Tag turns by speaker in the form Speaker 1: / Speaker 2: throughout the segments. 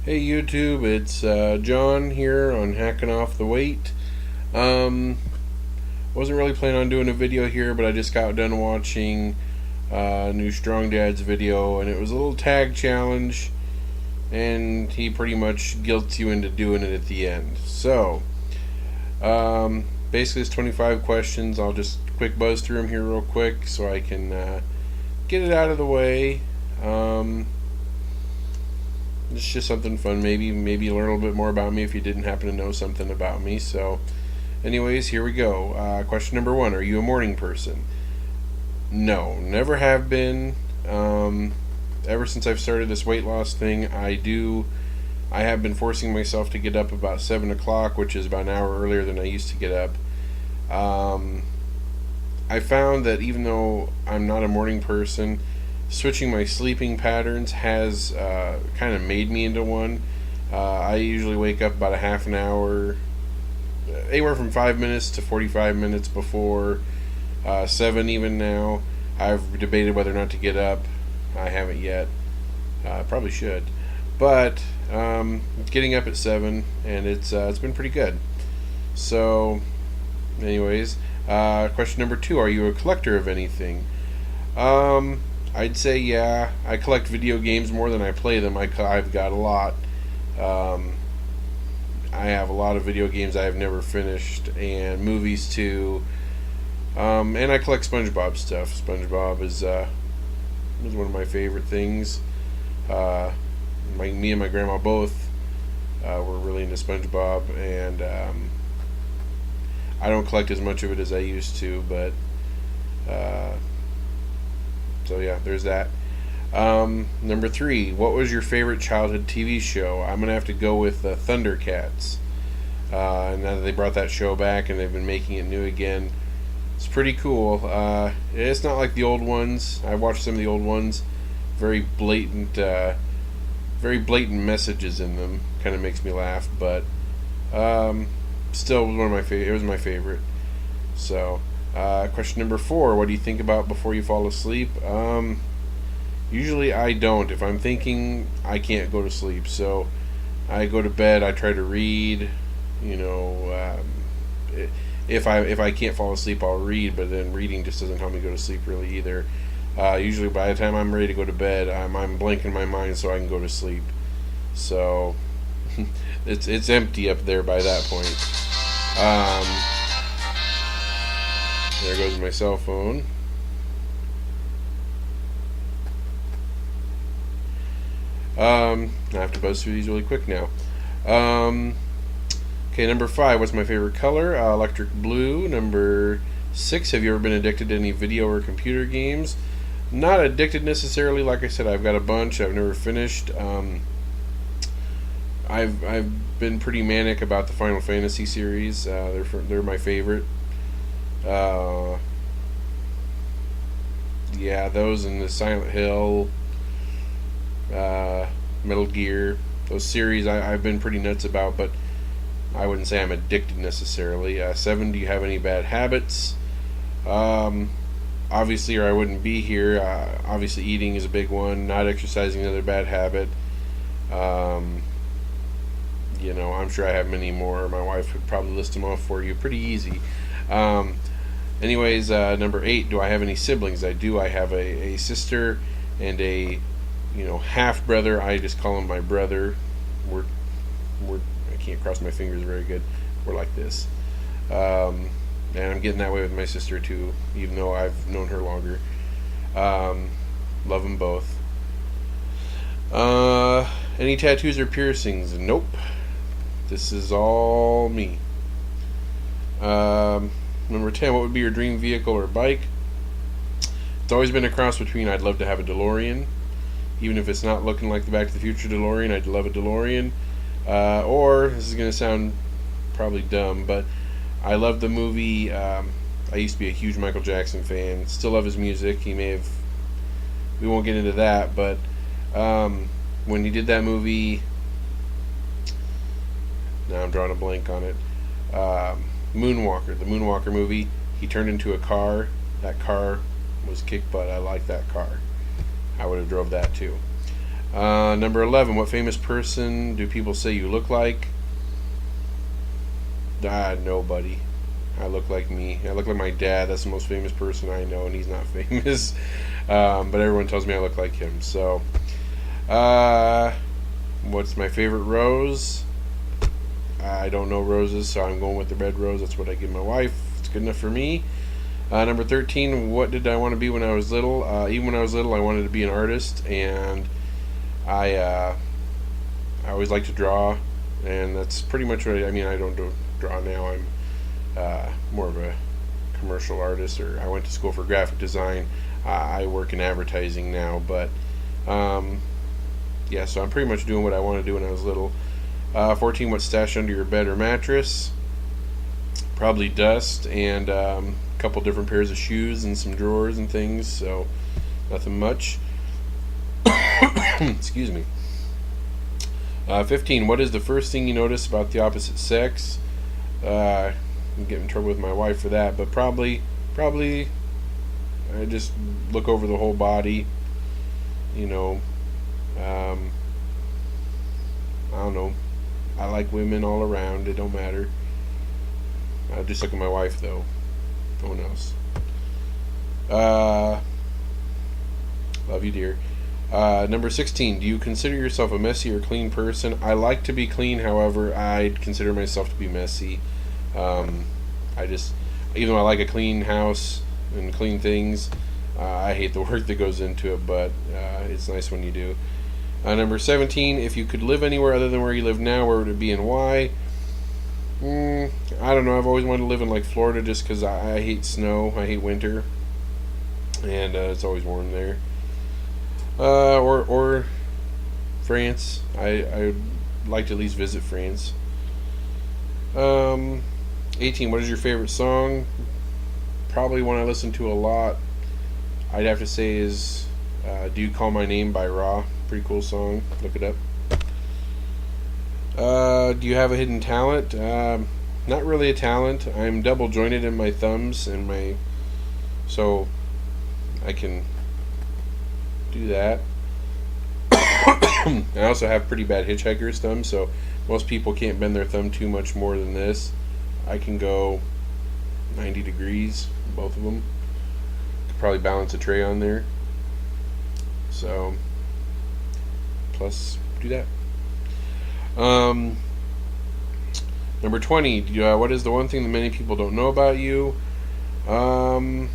Speaker 1: Hey YouTube, it's John here on Hacking Off the Weight. Um, wasn't really planning on doing a video here, but I just got done watching new Strong Dad's video, and it was a little tag challenge, and he pretty much guilts you into doing it at the end. So, basically it's 25 questions. I'll just quick buzz through them here real quick so I can get it out of the way. It's just something fun. Maybe learn a little bit more about me if you didn't happen to know something about me. So, anyways, here we go. Question number 1: Are you a morning person? No, never have been. Ever since I've started this weight loss thing, I have been forcing myself to get up about 7 o'clock, which is about an hour earlier than I used to get up. I found that even though I'm not a morning person, switching my sleeping patterns has kind of made me into one. I usually wake up about a half an hour, anywhere from 5 minutes to 45 minutes before 7 even now. I've debated whether or not to get up. I haven't yet. Probably should. But getting up at 7, and it's been pretty good. So, anyways, question number 2: Are you a collector of anything? I'd say yeah. I collect video games more than I play them. I've got a lot. I have a lot of video games I have never finished, and movies too. And I collect SpongeBob stuff. SpongeBob is one of my favorite things. Me and my grandma both were really into SpongeBob, and I don't collect as much of it as I used to, but so yeah, there's that. Number 3: What was your favorite childhood TV show? I'm gonna have to go with Thundercats. And now that they brought that show back and they've been making it new again, it's pretty cool. It's not like the old ones. I watched some of the old ones. Very blatant messages in them. Kind of makes me laugh, but still one of my favorite. It was my favorite. So. Question number 4: What do you think about before you fall asleep? Usually I don't. If I'm thinking, I can't go to sleep. So I go to bed. I try to read. If I can't fall asleep, I'll read. But then reading just doesn't help me go to sleep really either. Usually by the time I'm ready to go to bed, I'm blank in my mind so I can go to sleep. So it's empty up there by that point. There goes my cell phone. I have to buzz through these really quick now. Okay, number 5: What's my favorite color? Electric blue. Number 6: Have you ever been addicted to any video or computer games? Not addicted necessarily. Like I said, I've got a bunch I've never finished. I've been pretty manic about the Final Fantasy series. They're my favorite. Yeah, those and the Silent Hill, Metal Gear, those series I've been pretty nuts about, but I wouldn't say I'm addicted necessarily. 7: Do you have any bad habits? Obviously, or I wouldn't be here. Obviously, eating is a big one. Not exercising, another bad habit. I'm sure I have many more. My wife would probably list them off for you pretty easy. Anyways, number 8: Do I have any siblings? I do. I have a sister and a half brother. I just call him my brother. We're I can't cross my fingers very good. We're like this, and I'm getting that way with my sister too, even though I've known her longer. Love them both. Any tattoos or piercings? Nope. This is all me. Number 10: What would be your dream vehicle or bike? It's always been a cross between I'd love to have a DeLorean, even if it's not looking like the Back to the Future DeLorean. I'd love a DeLorean. Or, this is going to sound probably dumb, but I love the movie. I used to be a huge Michael Jackson fan. Still love his music. We won't get into that, but when he did that movie, now I'm drawing a blank on it. Moonwalker, the Moonwalker movie, he turned into a car. That car was kick butt. I like that car. I would have drove that too. Number 11, what famous person do people say you look like? Nobody. I look like me. I look like my dad. That's the most famous person I know, and he's not famous. But everyone tells me I look like him. So, what's my favorite rose? I don't know roses, so I'm going with the red rose. That's what I give my wife. It's good enough for me. Number 13, what did I want to be when I was little? Even when I was little, I wanted to be an artist, and I always liked to draw, and that's pretty much what I mean. I don't draw now. I'm more of a commercial artist, or I went to school for graphic design. I work in advertising now, but yeah, so I'm pretty much doing what I wanted to do when I was little. 14, what's stashed under your bed or mattress? Probably dust and a couple different pairs of shoes and some drawers and things, so nothing much. Excuse me. 15, what is the first thing you notice about the opposite sex? I'm getting in trouble with my wife for that, but probably I just look over the whole body, you know. I don't know. I like women all around. It don't matter. I just look at my wife, though. No one else. Love you, dear. Number 16. Do you consider yourself a messy or clean person? I like to be clean. However, I'd consider myself to be messy. Even though I like a clean house and clean things, I hate the work that goes into it. But it's nice when you do. Number 17, if you could live anywhere other than where you live now, where would it be and why? I don't know. I've always wanted to live in like Florida just because I hate snow. I hate winter. And it's always warm there. Or France. I would like to at least visit France. 18, what is your favorite song? Probably one I listen to a lot, I'd have to say is Do You Call My Name by Raw. Pretty cool song. Look it up. Do you have a hidden talent? Not really a talent. I'm double jointed in my thumbs and so I can do that. I also have pretty bad hitchhiker's thumb, so most people can't bend their thumb too much more than this. I can go 90 degrees, both of them. Could probably balance a tray on there. So plus do that. Number 20, what is the one thing that many people don't know about you? I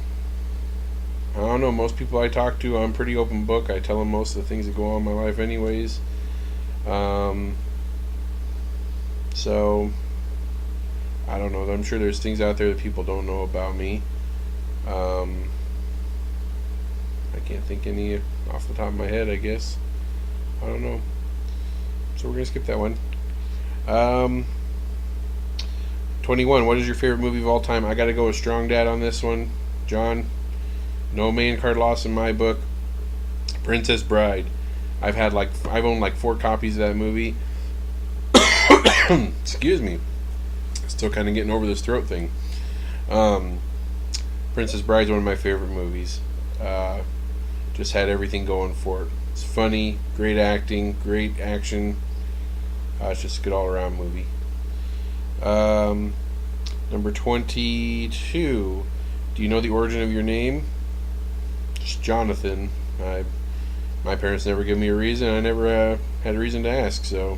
Speaker 1: don't know. Most people I talk to, I'm pretty open book. I tell them most of the things that go on in my life anyways. So I don't know. I'm sure there's things out there that people don't know about me. I can't think any off the top of my head, I guess. I don't know. So we're going to skip that one. 21. What is your favorite movie of all time? I got to go with Strong Dad on this one. John, no main card loss in my book. Princess Bride. I've owned like 4 copies of that movie. Excuse me. Still kind of getting over this throat thing. Princess Bride's one of my favorite movies. Just had everything going for it. It's funny, great acting, great action. It's just a good all-around movie. Number 22. Do you know the origin of your name? Just Jonathan. My parents never gave me a reason. I never had a reason to ask, so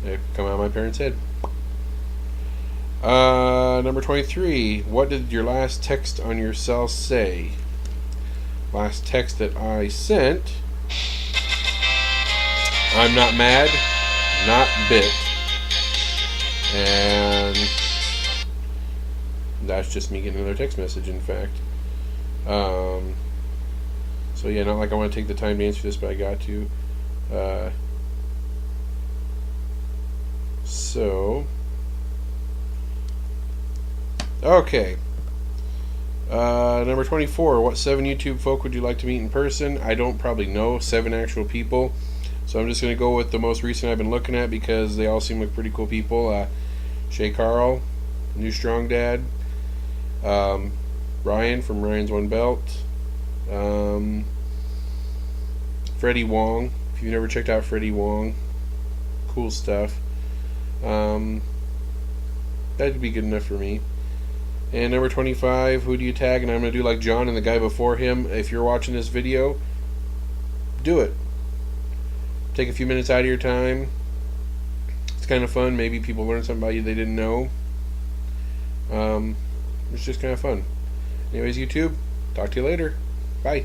Speaker 1: it come out of my parents' head. Number 23. What did your last text on your cell say? Last text that I sent. I'm not mad, not bit. And that's just me getting another text message, in fact. So yeah, not like I want to take the time to answer this, but I got to. Okay. Number 24. What 7 YouTube folk would you like to meet in person? I don't probably know 7 actual people, so I'm just going to go with the most recent I've been looking at because they all seem like pretty cool people. Shay Carl, New Strong Dad, Ryan from Ryan's One Belt, Freddie Wong. If you've never checked out Freddie Wong, cool stuff. That'd be good enough for me. And number 25, who do you tag? And I'm going to do like John and the guy before him. If you're watching this video, do it. Take a few minutes out of your time. It's kind of fun. Maybe people learn something about you they didn't know. It's just kind of fun. Anyways, YouTube, talk to you later. Bye.